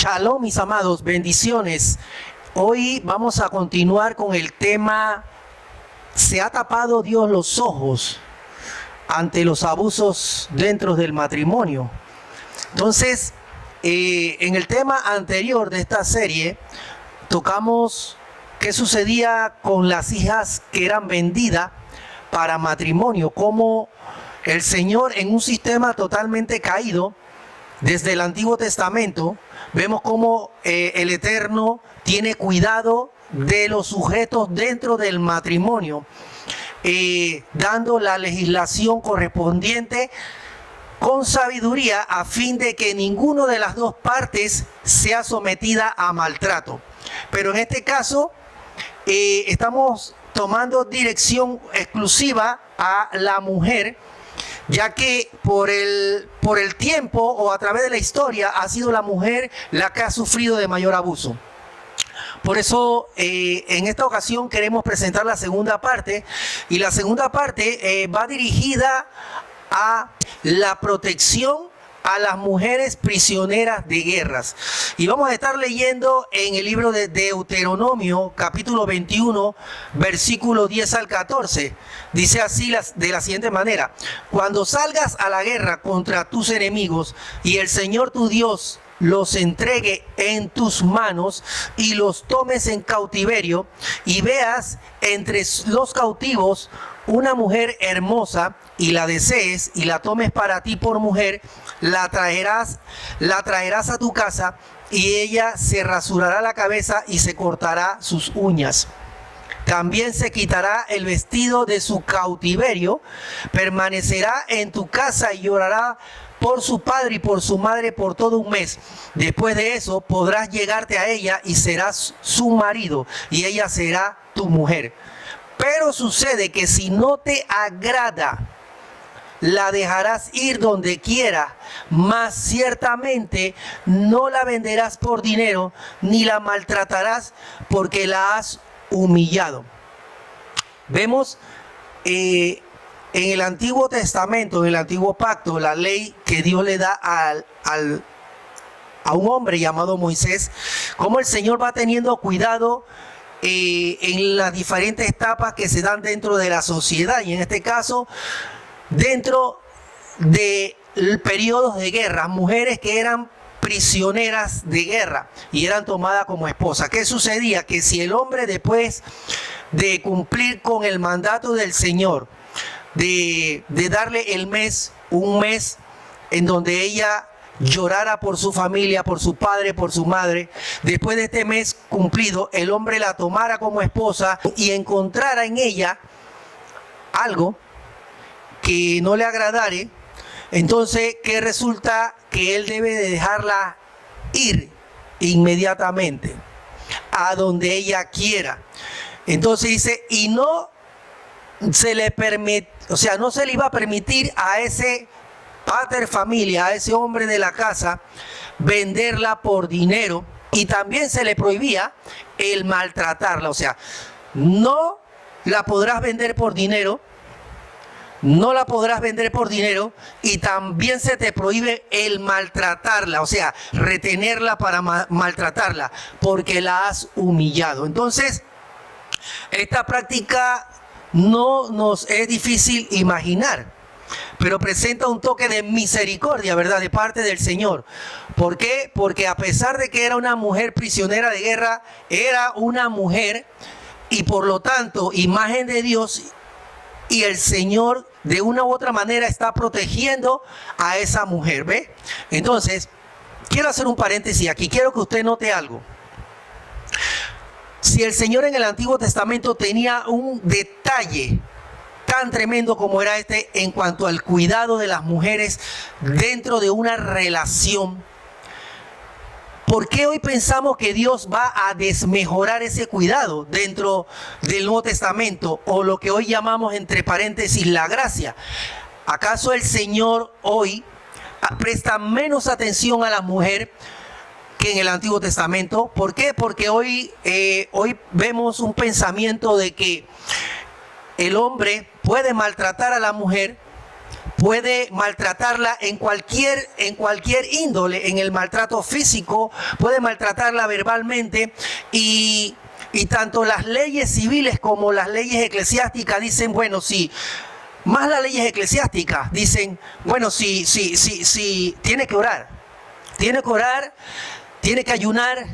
Shalom, mis amados, bendiciones. Hoy vamos a continuar con el tema: ¿se ha tapado Dios los ojos ante los abusos dentro del matrimonio? Entonces, en el tema anterior de esta serie, tocamos qué sucedía con las hijas que eran vendidas para matrimonio, cómo el Señor, en un sistema totalmente caído, desde el Antiguo Testamento, vemos cómo el Eterno tiene cuidado de los sujetos dentro del matrimonio, dando la legislación correspondiente con sabiduría a fin de que ninguna de las dos partes sea sometida a maltrato. Pero en este caso estamos tomando dirección exclusiva a la mujer, ya que por el tiempo o a través de la historia ha sido la mujer la que ha sufrido de mayor abuso. Por eso en esta ocasión queremos presentar la segunda parte, y la segunda parte va dirigida a la protección a las mujeres prisioneras de guerras. Y vamos a estar leyendo en el libro de Deuteronomio, capítulo 21, versículo 10 al 14. Dice así de la siguiente manera: cuando salgas a la guerra contra tus enemigos y el Señor tu Dios los entregue en tus manos y los tomes en cautiverio, y veas entre los cautivos una mujer hermosa y la desees y la tomes para ti por mujer, la traerás a tu casa, y ella se rasurará la cabeza y se cortará sus uñas. También se quitará el vestido de su cautiverio, permanecerá en tu casa y llorará por su padre y por su madre por todo un mes. Después de eso podrás llegarte a ella y serás su marido, y ella será tu mujer. Pero sucede que si no te agrada, la dejarás ir donde quiera, mas ciertamente no la venderás por dinero, ni la maltratarás, porque la has humillado. Vemos en el Antiguo Testamento, en el Antiguo Pacto, la ley que Dios le da a un hombre llamado Moisés, cómo el Señor va teniendo cuidado en las diferentes etapas que se dan dentro de la sociedad, y en este caso dentro de periodos de guerra, mujeres que eran prisioneras de guerra y eran tomadas como esposas. ¿Qué sucedía? Que si el hombre, después de cumplir con el mandato del Señor de darle un mes en donde ella llorara por su familia, por su padre, por su madre, después de este mes cumplido, el hombre la tomara como esposa y encontrara en ella algo que no le agradare, entonces, ¿qué resulta? Que él debe de dejarla ir inmediatamente a donde ella quiera. Entonces dice, y no se le permite, o sea, no se le iba a permitir a ese pater familia, a ese hombre de la casa, venderla por dinero, y también se le prohibía el maltratarla. O sea, no la podrás vender por dinero, y también se te prohíbe el maltratarla, o sea, retenerla para maltratarla, porque la has humillado. Entonces, esta práctica no nos es difícil imaginar, pero presenta un toque de misericordia, ¿verdad?, de parte del Señor. ¿Por qué? Porque a pesar de que era una mujer prisionera de guerra, era una mujer y por lo tanto imagen de Dios, y el Señor de una u otra manera está protegiendo a esa mujer, ¿ve? Entonces, quiero hacer un paréntesis aquí, quiero que usted note algo. Si el Señor en el Antiguo Testamento tenía un detalle tan tremendo como era este en cuanto al cuidado de las mujeres dentro de una relación, ¿por qué hoy pensamos que Dios va a desmejorar ese cuidado dentro del Nuevo Testamento, o lo que hoy llamamos entre paréntesis la gracia? ¿Acaso el Señor hoy presta menos atención a la mujer que en el Antiguo Testamento? ¿Por qué? Porque hoy vemos un pensamiento de que el hombre puede maltratar a la mujer, puede maltratarla en cualquier índole, en el maltrato físico, puede maltratarla verbalmente y tanto las leyes civiles como las leyes eclesiásticas dicen, bueno, sí, más las leyes eclesiásticas dicen, bueno, sí, tiene que orar, tiene que ayunar,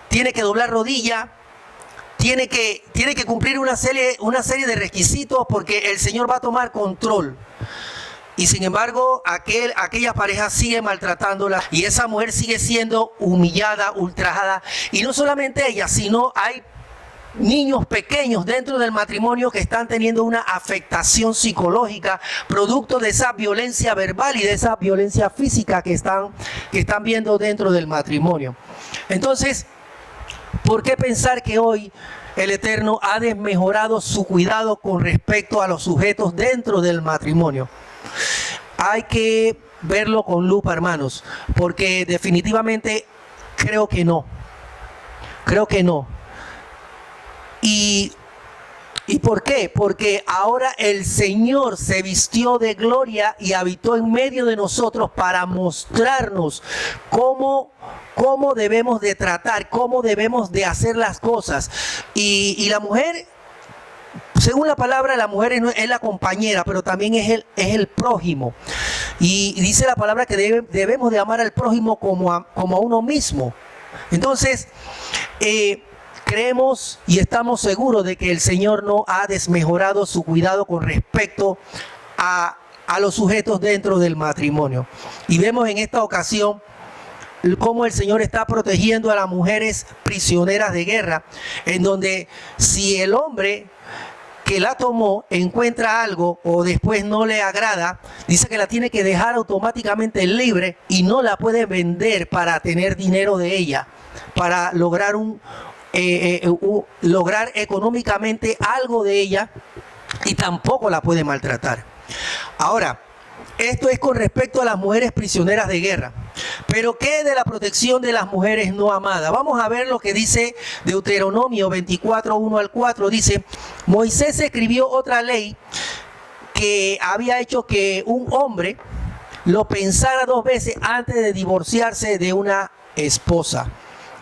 tiene que doblar rodilla, tiene que cumplir una serie de requisitos porque el Señor va a tomar control. Y sin embargo, aquella pareja sigue maltratándola y esa mujer sigue siendo humillada, ultrajada. Y no solamente ella, sino hay niños pequeños dentro del matrimonio que están teniendo una afectación psicológica producto de esa violencia verbal y de esa violencia física que están viendo dentro del matrimonio. Entonces, ¿por qué pensar que hoy el Eterno ha desmejorado su cuidado con respecto a los sujetos dentro del matrimonio? Hay que verlo con lupa, hermanos, porque definitivamente creo que no. ¿Y por qué? Porque ahora el Señor se vistió de gloria y habitó en medio de nosotros para mostrarnos cómo debemos de tratar, cómo debemos de hacer las cosas. Y la mujer, según la palabra, la mujer es la compañera, pero también es el prójimo. Y dice la palabra que debemos de amar al prójimo como a uno mismo. Entonces, creemos y estamos seguros de que el Señor no ha desmejorado su cuidado con respecto a los sujetos dentro del matrimonio. Y vemos en esta ocasión cómo el Señor está protegiendo a las mujeres prisioneras de guerra, en donde si el hombre que la tomó encuentra algo o después no le agrada, dice que la tiene que dejar automáticamente libre y no la puede vender para tener dinero de ella, para lograr lograr económicamente algo de ella, y tampoco la puede maltratar. Ahora, esto es con respecto a las mujeres prisioneras de guerra. Pero ¿qué de la protección de las mujeres no amadas? Vamos a ver lo que dice Deuteronomio 24, 1 al 4. Dice: Moisés escribió otra ley que había hecho que un hombre lo pensara 2 veces antes de divorciarse de una esposa.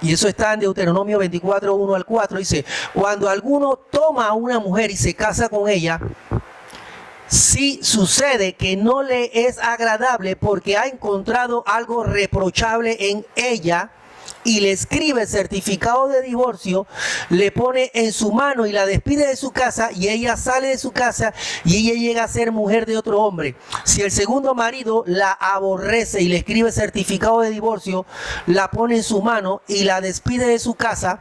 Y eso está en Deuteronomio 24, 1 al 4. Dice: cuando alguno toma a una mujer y se casa con ella, si sucede que no le es agradable porque ha encontrado algo reprochable en ella y le escribe certificado de divorcio, le pone en su mano y la despide de su casa, y ella sale de su casa y ella llega a ser mujer de otro hombre. Si el segundo marido la aborrece y le escribe certificado de divorcio, la pone en su mano y la despide de su casa,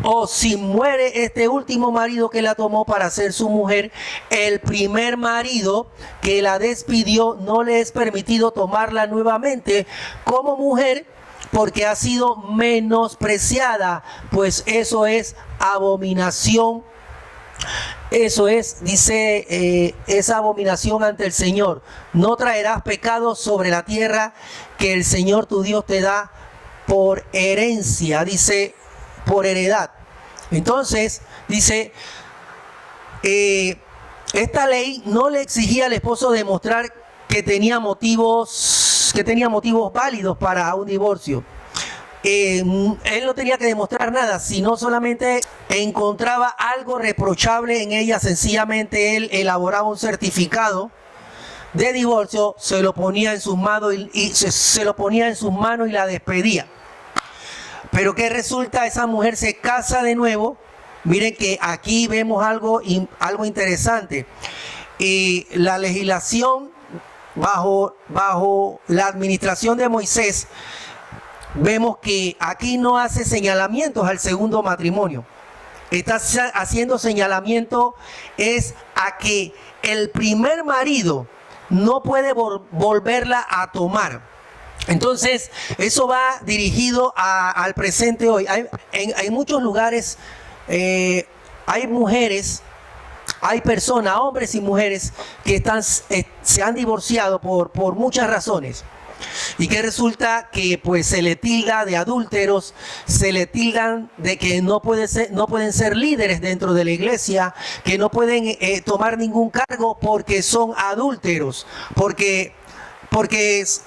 o si muere este último marido que la tomó para ser su mujer, el primer marido que la despidió no le es permitido tomarla nuevamente como mujer, porque ha sido menospreciada, pues eso es abominación. Eso es, dice, esa abominación ante el Señor. No traerás pecado sobre la tierra que el Señor tu Dios te da por herencia, dice, por heredad. Entonces, dice, esta ley no le exigía al esposo demostrar que tenía motivos válidos para un divorcio. Él no tenía que demostrar nada, sino solamente encontraba algo reprochable en ella. Sencillamente él elaboraba un certificado de divorcio, se lo ponía en sus manos y la despedía. Pero ¿qué resulta? Esa mujer se casa de nuevo. Miren que aquí vemos algo interesante. La legislación bajo la administración de Moisés, vemos que aquí no hace señalamientos al segundo matrimonio. Está haciendo señalamiento es a que el primer marido no puede volverla a tomar. Entonces, eso va dirigido al presente hoy. En muchos lugares hay mujeres, hay personas, hombres y mujeres, que se han divorciado por muchas razones. y que resulta que pues se le tilda de adúlteros, se le tildan de que no pueden ser líderes dentro de la iglesia, que no pueden tomar ningún cargo porque son adúlteros, porque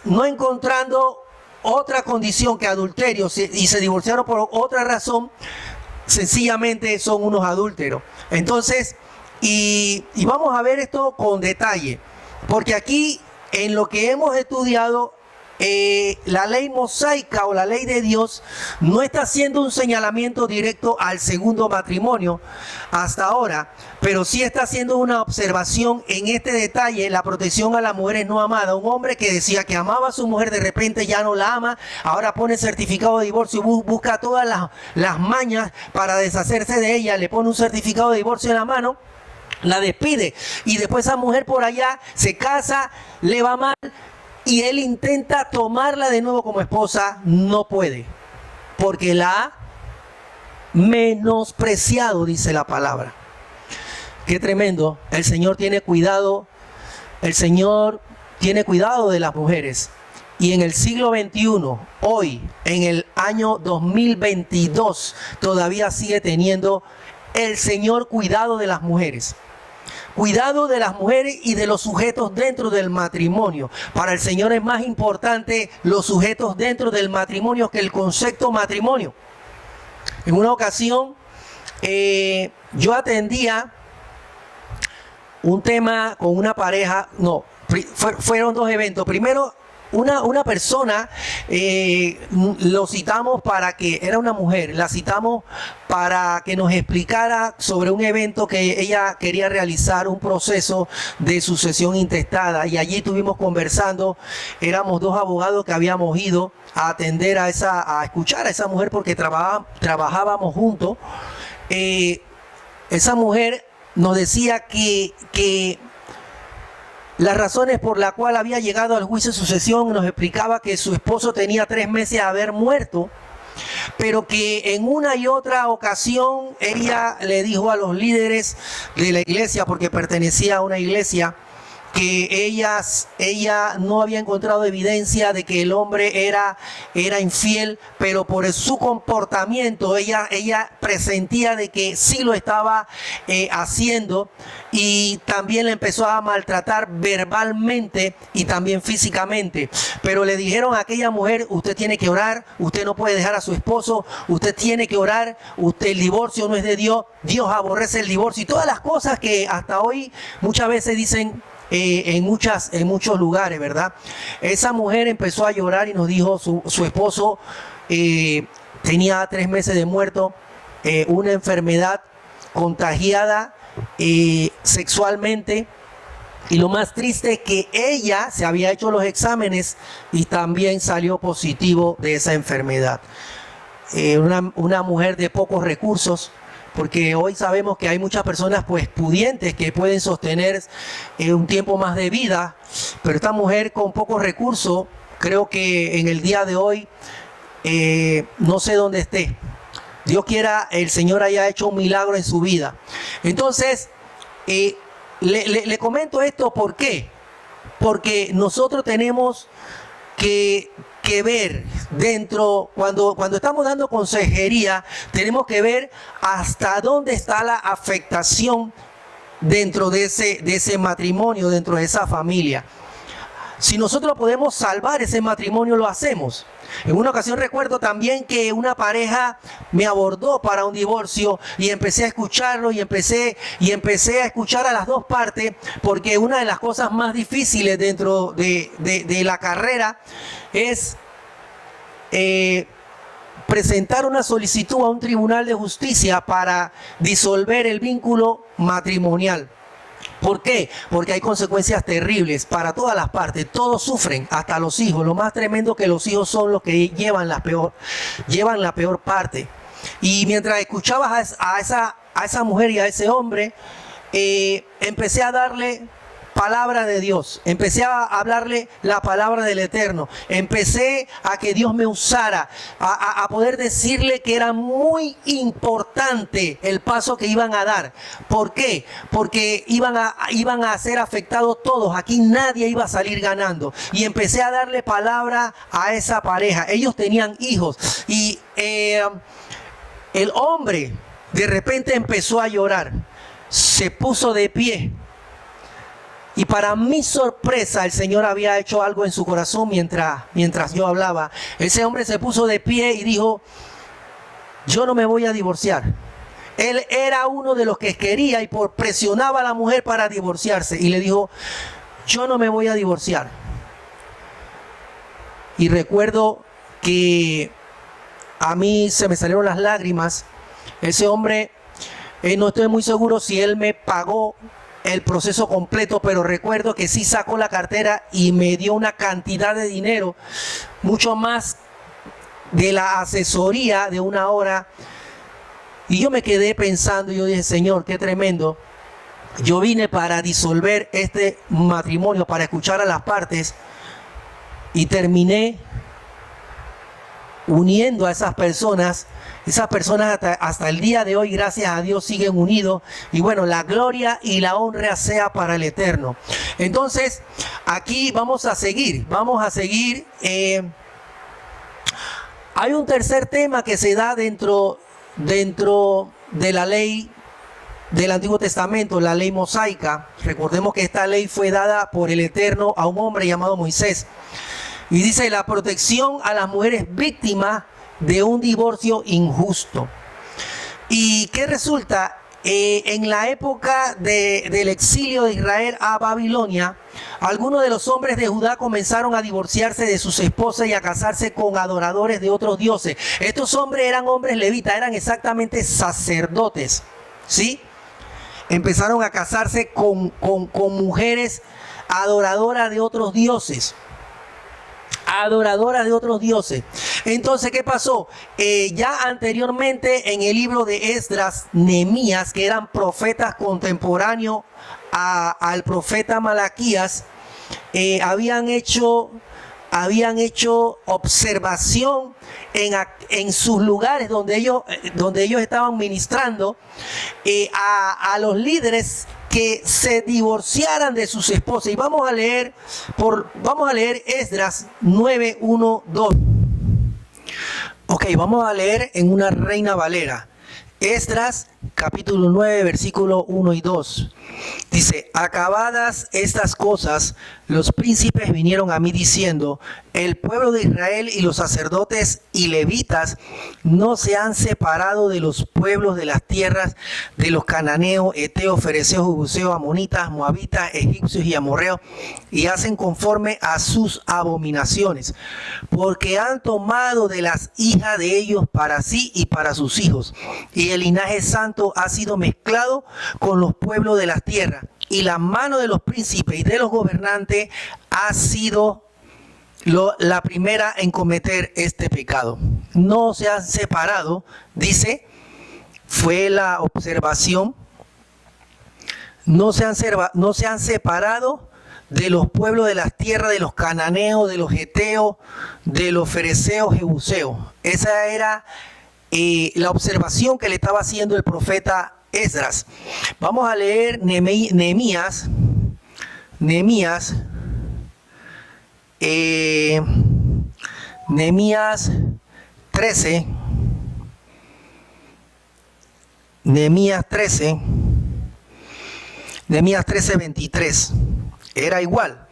no encontrando otra condición que adulterio y se divorciaron por otra razón, sencillamente son unos adúlteros. Entonces, y vamos a ver esto con detalle, porque aquí en lo que hemos estudiado, la ley mosaica o la ley de Dios no está haciendo un señalamiento directo al segundo matrimonio hasta ahora, pero sí está haciendo una observación en este detalle, la protección a las mujeres no amadas. Un hombre que decía que amaba a su mujer, de repente ya no la ama, ahora pone certificado de divorcio, busca todas las mañas para deshacerse de ella, le pone un certificado de divorcio en la mano, la despide, y después esa mujer por allá se casa, le va mal, y él intenta tomarla de nuevo como esposa, no puede, porque la ha menospreciado, dice la palabra. Qué tremendo. El Señor tiene cuidado, el Señor tiene cuidado de las mujeres. Y en el siglo XXI, hoy, en el año 2022, todavía sigue teniendo el Señor cuidado de las mujeres. Cuidado de las mujeres y de los sujetos dentro del matrimonio. Para el Señor es más importante los sujetos dentro del matrimonio que el concepto matrimonio. En una ocasión, yo atendía un tema con una pareja, fueron dos eventos. Primero, una persona, lo citamos para que, era una mujer, la citamos para que nos explicara sobre un evento que ella quería realizar, un proceso de sucesión intestada, y allí estuvimos conversando. Éramos dos abogados que habíamos ido a atender a escuchar a esa mujer porque trabajábamos juntos. Esa mujer nos decía que las razones por las cuales había llegado al juicio de sucesión, nos explicaba que su esposo tenía 3 meses de haber muerto, pero que en una y otra ocasión ella le dijo a los líderes de la iglesia, porque pertenecía a una iglesia, que ella no había encontrado evidencia de que el hombre era infiel, pero por su comportamiento ella presentía de que sí lo estaba haciendo, y también le empezó a maltratar verbalmente y también físicamente. Pero le dijeron a aquella mujer: usted tiene que orar, usted no puede dejar a su esposo, usted tiene que orar, el divorcio no es de Dios, Dios aborrece el divorcio, y todas las cosas que hasta hoy muchas veces dicen en muchos lugares, ¿verdad? Esa mujer empezó a llorar y nos dijo: su esposo tenía 3 meses de muerto, una enfermedad contagiada sexualmente, y lo más triste es que ella se había hecho los exámenes y también salió positivo de esa enfermedad. Una mujer de pocos recursos, porque hoy sabemos que hay muchas personas pues pudientes que pueden sostener un tiempo más de vida, pero esta mujer con pocos recursos, creo que en el día de hoy no sé dónde esté. Dios quiera el Señor haya hecho un milagro en su vida. Entonces, le comento esto, ¿por qué? Porque nosotros tenemos que ver dentro, cuando estamos dando consejería, tenemos que ver hasta dónde está la afectación dentro de ese matrimonio, dentro de esa familia. Si nosotros podemos salvar ese matrimonio, lo hacemos. En una ocasión recuerdo también que una pareja me abordó para un divorcio, y empecé a escucharlo y empecé a escuchar a las dos partes, porque una de las cosas más difíciles dentro de la carrera es presentar una solicitud a un tribunal de justicia para disolver el vínculo matrimonial. ¿Por qué? Porque hay consecuencias terribles para todas las partes. Todos sufren, hasta los hijos. Lo más tremendo que los hijos son los que llevan la peor parte. Y mientras escuchabas a esa mujer y a ese hombre, empecé a darle palabra de Dios, empecé a hablarle la palabra del Eterno, empecé a que Dios me usara, a poder decirle que era muy importante el paso que iban a dar. ¿Por qué? Porque iban a ser afectados todos, aquí nadie iba a salir ganando. Y empecé a darle palabra a esa pareja. Ellos tenían hijos y el hombre de repente empezó a llorar, se puso de pie. Y para mi sorpresa, el Señor había hecho algo en su corazón mientras yo hablaba. Ese hombre se puso de pie y dijo: yo no me voy a divorciar. Él era uno de los que quería y presionaba a la mujer para divorciarse. Y le dijo: yo no me voy a divorciar. Y recuerdo que a mí se me salieron las lágrimas. Ese hombre, no estoy muy seguro si él me pagó el proceso completo, pero recuerdo que sí sacó la cartera y me dio una cantidad de dinero, mucho más de la asesoría de 1 hora. Y yo me quedé pensando, y yo dije: Señor, qué tremendo. Yo vine para disolver este matrimonio, para escuchar a las partes, y terminé uniendo a esas personas. Esas personas hasta el día de hoy, gracias a Dios, siguen unidos. Y bueno, la gloria y la honra sea para el Eterno. Entonces, aquí vamos a seguir. Hay un tercer tema que se da dentro de la ley del Antiguo Testamento, la ley mosaica. Recordemos que esta ley fue dada por el Eterno a un hombre llamado Moisés. Y dice: la protección a las mujeres víctimas de un divorcio injusto. ¿Y qué resulta? En la época del exilio de Israel a Babilonia, algunos de los hombres de Judá comenzaron a divorciarse de sus esposas y a casarse con adoradores de otros dioses. Estos hombres eran hombres levitas, eran exactamente sacerdotes, ¿sí? Empezaron a casarse con mujeres adoradoras de otros dioses. Adoradoras de otros dioses. Entonces, ¿qué pasó? Ya anteriormente en el libro de Esdras, Nehemías, que eran profetas contemporáneos al profeta Malaquías, habían hecho observación en sus lugares donde ellos estaban ministrando a los líderes que se divorciaran de sus esposas. Y vamos a leer Esdras 9, 1, 2. Ok, vamos a leer en una Reina Valera. Esdras capítulo 9, versículo 1 y 2. Dice: acabadas estas cosas, los príncipes vinieron a mí diciendo: el pueblo de Israel y los sacerdotes y levitas no se han separado de los pueblos de las tierras de los cananeos, heteos, fereceos, jebuseos, amonitas, moabitas, egipcios y amorreos, y hacen conforme a sus abominaciones, porque han tomado de las hijas de ellos para sí y para sus hijos, y el linaje santo ha sido mezclado con los pueblos de las tierras, y la mano de los príncipes y de los gobernantes ha sido la primera en cometer este pecado. No se han separado, dice, fue la observación, no se han separado de los pueblos de las tierras de los cananeos, de los heteos, de los fereceos, jebuseos. Esa era la observación que le estaba haciendo el profeta Esdras. Vamos a leer Nehemías 13. Nehemías 13, 23. Era igual.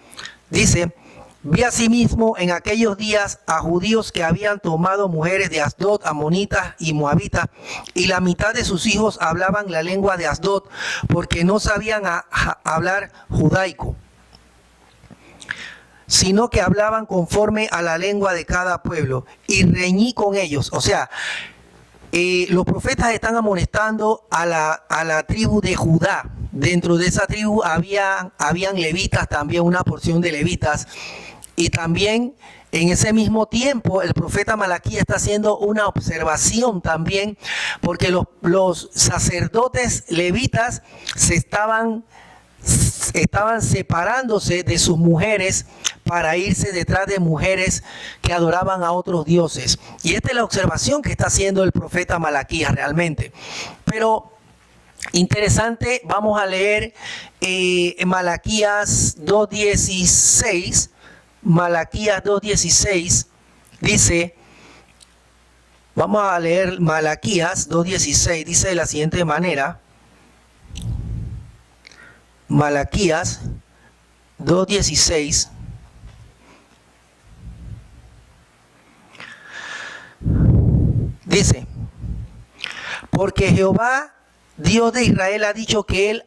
Dice: vi asimismo en aquellos días a judíos que habían tomado mujeres de Asdod, amonitas y moabitas, y la mitad de sus hijos hablaban la lengua de Asdod, porque no sabían hablar judaico, sino que hablaban conforme a la lengua de cada pueblo, y reñí con ellos. O sea, los profetas están amonestando a la tribu de Judá. Dentro de esa tribu habían levitas, también una porción de levitas. Y también en ese mismo tiempo el profeta Malaquías está haciendo una observación también, porque los sacerdotes levitas se estaban separándose de sus mujeres para irse detrás de mujeres que adoraban a otros dioses. Y esta es la observación que está haciendo el profeta Malaquías realmente. Pero interesante, vamos a leer Malaquías 2:16. Malaquías 2:16 dice, vamos a leer Malaquías 2:16, dice de la siguiente manera. Malaquías 2:16 dice, porque Jehová, Dios de Israel, ha dicho que él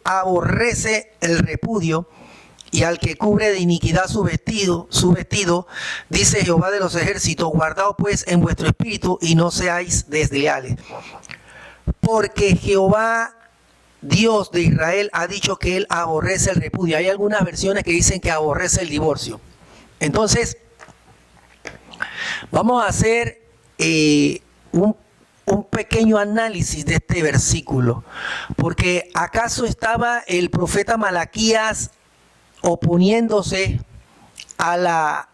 aborrece el repudio y al que cubre de iniquidad su vestido, dice Jehová de los ejércitos, guardaos pues en vuestro espíritu y no seáis desleales. Porque Jehová, Dios de Israel, ha dicho que él aborrece el repudio. Hay algunas versiones que dicen que aborrece el divorcio. Entonces, vamos a hacer un pequeño análisis de este versículo. Porque ¿acaso estaba el profeta Malaquías oponiéndose a la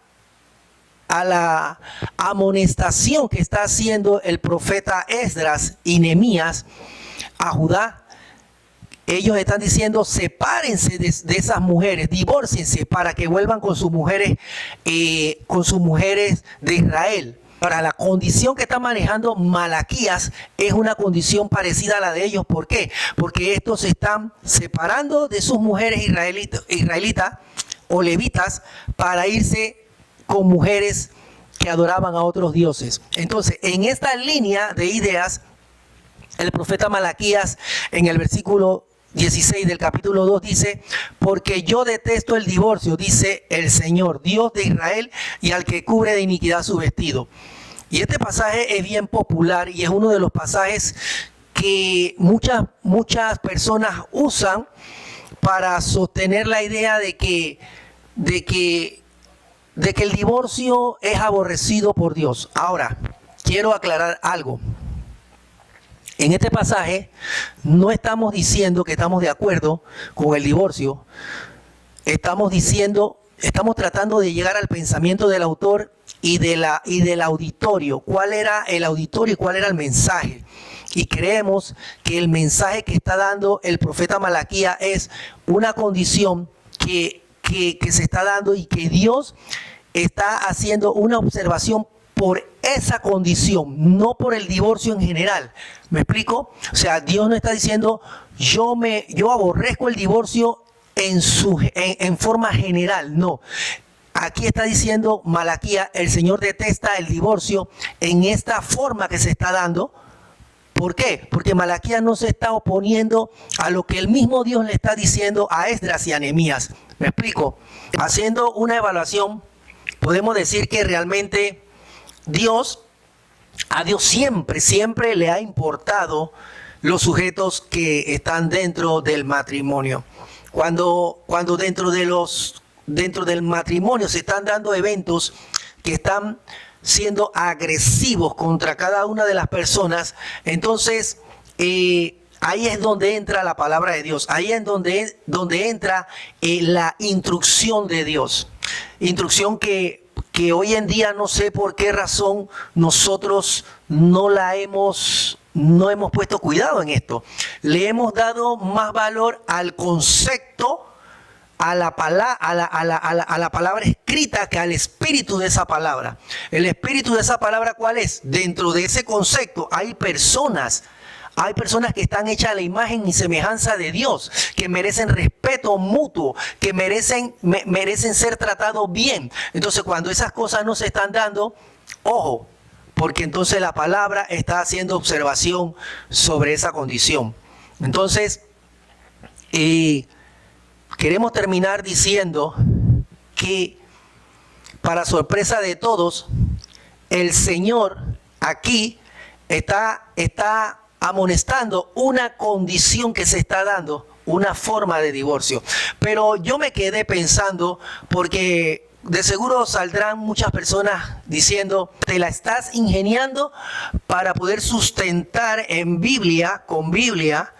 amonestación que está haciendo el profeta Esdras y Nehemías a Judá? Ellos están diciendo, sepárense de esas mujeres, divórciense para que vuelvan con sus mujeres de Israel. Ahora, la condición que está manejando Malaquías es una condición parecida a la de ellos. ¿Por qué? Porque estos se están separando de sus mujeres israelitas o levitas para irse con mujeres que adoraban a otros dioses. Entonces, en esta línea de ideas, el profeta Malaquías en el versículo 16 del capítulo 2 dice, porque yo detesto el divorcio, dice el Señor, Dios de Israel, y al que cubre de iniquidad su vestido. Y este pasaje es bien popular y es uno de los pasajes que muchas personas usan para sostener la idea de que el divorcio es aborrecido por Dios. Ahora, quiero aclarar algo. En este pasaje no estamos diciendo que estamos de acuerdo con el divorcio. Estamos tratando de llegar al pensamiento del autor y del auditorio. ¿Cuál era el auditorio y cuál era el mensaje? Y creemos que el mensaje que está dando el profeta Malaquías es una condición que se está dando y que Dios está haciendo una observación por esa condición, no por el divorcio en general. ¿Me explico? O sea, Dios no está diciendo, yo aborrezco el divorcio en forma general. No. Aquí está diciendo Malaquías, el Señor detesta el divorcio en esta forma que se está dando. ¿Por qué? Porque Malaquías no se está oponiendo a lo que el mismo Dios le está diciendo a Esdras y a Nehemías. ¿Me explico? Haciendo una evaluación, podemos decir que realmente a Dios siempre le ha importado los sujetos que están dentro del matrimonio. Cuando dentro del matrimonio se están dando eventos que están siendo agresivos contra cada una de las personas, entonces ahí es donde entra la palabra de Dios, ahí es donde entra la instrucción de Dios. Instrucción que hoy en día no sé por qué razón nosotros no hemos puesto cuidado en esto. Le hemos dado más valor al concepto, a la palabra escrita que al espíritu de esa palabra. El espíritu de esa palabra, ¿cuál es? Dentro de ese concepto hay personas que están hechas a la imagen y semejanza de Dios, que merecen respeto mutuo, que merecen ser tratados bien. Entonces, cuando esas cosas no se están dando, ojo, porque entonces la palabra está haciendo observación sobre esa condición. Entonces, queremos terminar diciendo que, para sorpresa de todos, el Señor aquí está amonestando una condición que se está dando, una forma de divorcio. Pero yo me quedé pensando, porque de seguro saldrán muchas personas diciendo, te la estás ingeniando para poder sustentar con Biblia,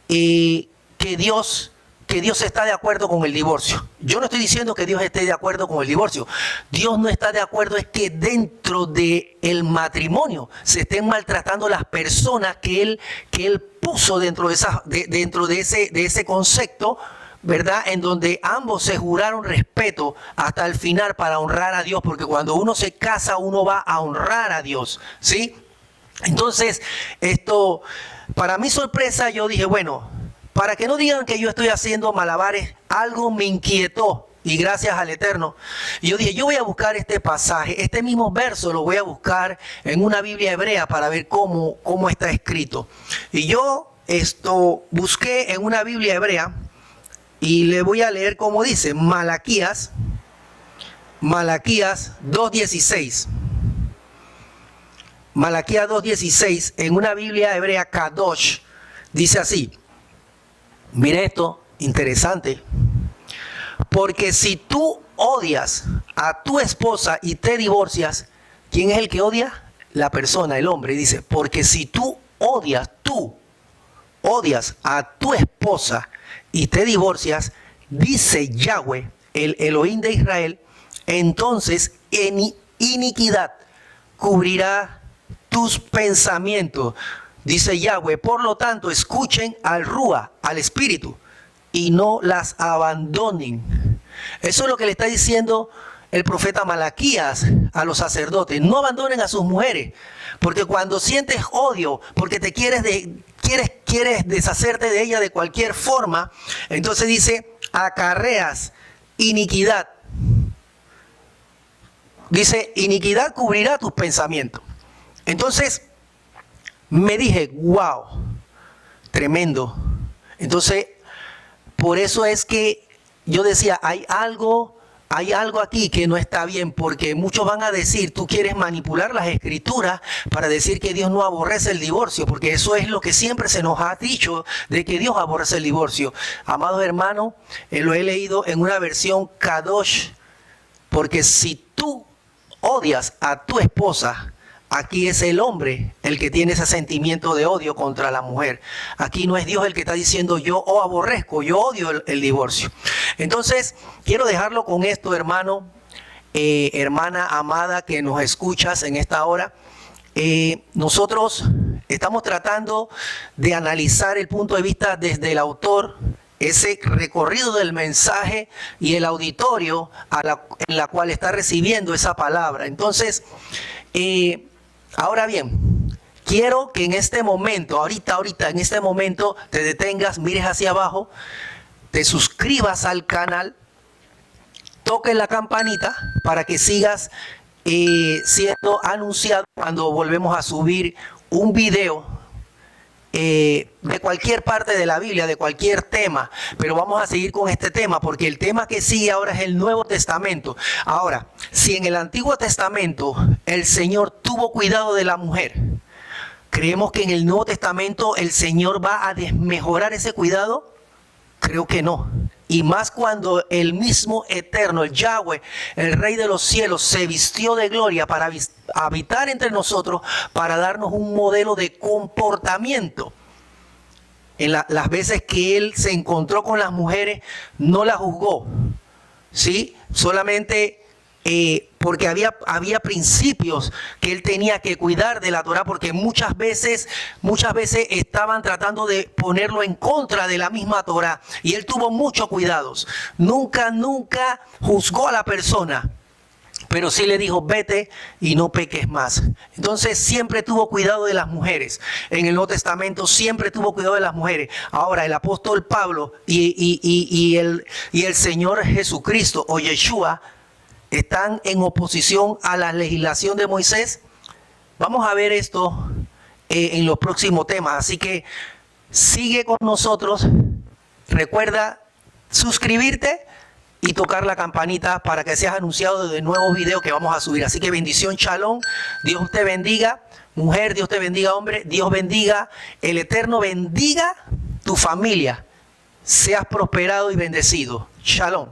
que Dios que Dios está de acuerdo con el divorcio. Yo no estoy diciendo que Dios esté de acuerdo con el divorcio. Dios no está de acuerdo es que dentro del matrimonio se estén maltratando las personas que Él puso dentro de ese concepto, ¿verdad? En donde ambos se juraron respeto hasta el final para honrar a Dios, porque cuando uno se casa uno va a honrar a Dios, ¿sí? Entonces, para mi sorpresa, yo dije, bueno, para que no digan que yo estoy haciendo malabares, algo me inquietó. Y gracias al Eterno. Y yo dije, yo voy a buscar este pasaje, este mismo verso lo voy a buscar en una Biblia hebrea para ver cómo está escrito. Y yo busqué en una Biblia hebrea y le voy a leer cómo dice, Malaquías 2:16. Malaquías 2:16, en una Biblia hebrea Kadosh, dice así. Mire esto, interesante. Porque si tú odias a tu esposa y te divorcias, ¿quién es el que odia? La persona, el hombre. Dice, porque si tú odias a tu esposa y te divorcias, dice Yahweh, el Elohim de Israel, entonces en iniquidad cubrirá tus pensamientos, dice Yahweh. Por lo tanto, escuchen al Rúa, al Espíritu, y no las abandonen. Eso es lo que le está diciendo el profeta Malaquías a los sacerdotes. No abandonen a sus mujeres, porque cuando sientes odio, porque te quieres deshacerte de ella de cualquier forma, entonces dice, acarreas iniquidad. Dice, iniquidad cubrirá tus pensamientos. Entonces, me dije, wow, tremendo. Entonces, por eso es que yo decía, hay algo aquí que no está bien, porque muchos van a decir, tú quieres manipular las escrituras para decir que Dios no aborrece el divorcio, porque eso es lo que siempre se nos ha dicho, de que Dios aborrece el divorcio. Amados hermanos, lo he leído en una versión Kadosh, porque si tú odias a tu esposa, aquí es el hombre el que tiene ese sentimiento de odio contra la mujer. Aquí no es Dios el que está diciendo yo aborrezco, yo odio el divorcio. Entonces, quiero dejarlo con esto, hermano, hermana amada que nos escuchas en esta hora. Nosotros estamos tratando de analizar el punto de vista desde el autor, ese recorrido del mensaje y el auditorio en la cual está recibiendo esa palabra. Entonces, ahora bien, quiero que en este momento, ahorita, en este momento, te detengas, mires hacia abajo, te suscribas al canal, toques la campanita para que sigas siendo anunciado cuando volvemos a subir un video de cualquier parte de la Biblia, de cualquier tema, pero vamos a seguir con este tema porque el tema que sigue ahora es el Nuevo Testamento. Ahora, si en el Antiguo Testamento el Señor tuvo cuidado de la mujer, ¿creemos que en el Nuevo Testamento el Señor va a desmejorar ese cuidado? Creo que no. Y más cuando el mismo Eterno, el Yahweh, el Rey de los cielos, se vistió de gloria para habitar entre nosotros, para darnos un modelo de comportamiento. En las veces que Él se encontró con las mujeres, no las juzgó, ¿sí? Solamente porque había principios que Él tenía que cuidar de la Torah, porque muchas veces estaban tratando de ponerlo en contra de la misma Torah, y Él tuvo muchos cuidados. Nunca juzgó a la persona, pero sí le dijo, vete y no peques más. Entonces siempre tuvo cuidado de las mujeres. En el Nuevo Testamento siempre tuvo cuidado de las mujeres. Ahora el apóstol Pablo y el Señor Jesucristo o Yeshua están en oposición a la legislación de Moisés. Vamos a ver esto en los próximos temas. Así que sigue con nosotros. Recuerda suscribirte y tocar la campanita para que seas anunciado de nuevos videos que vamos a subir. Así que bendición, shalom. Dios te bendiga. Mujer, Dios te bendiga. Hombre, Dios bendiga. El Eterno bendiga tu familia. Seas prosperado y bendecido. Shalom.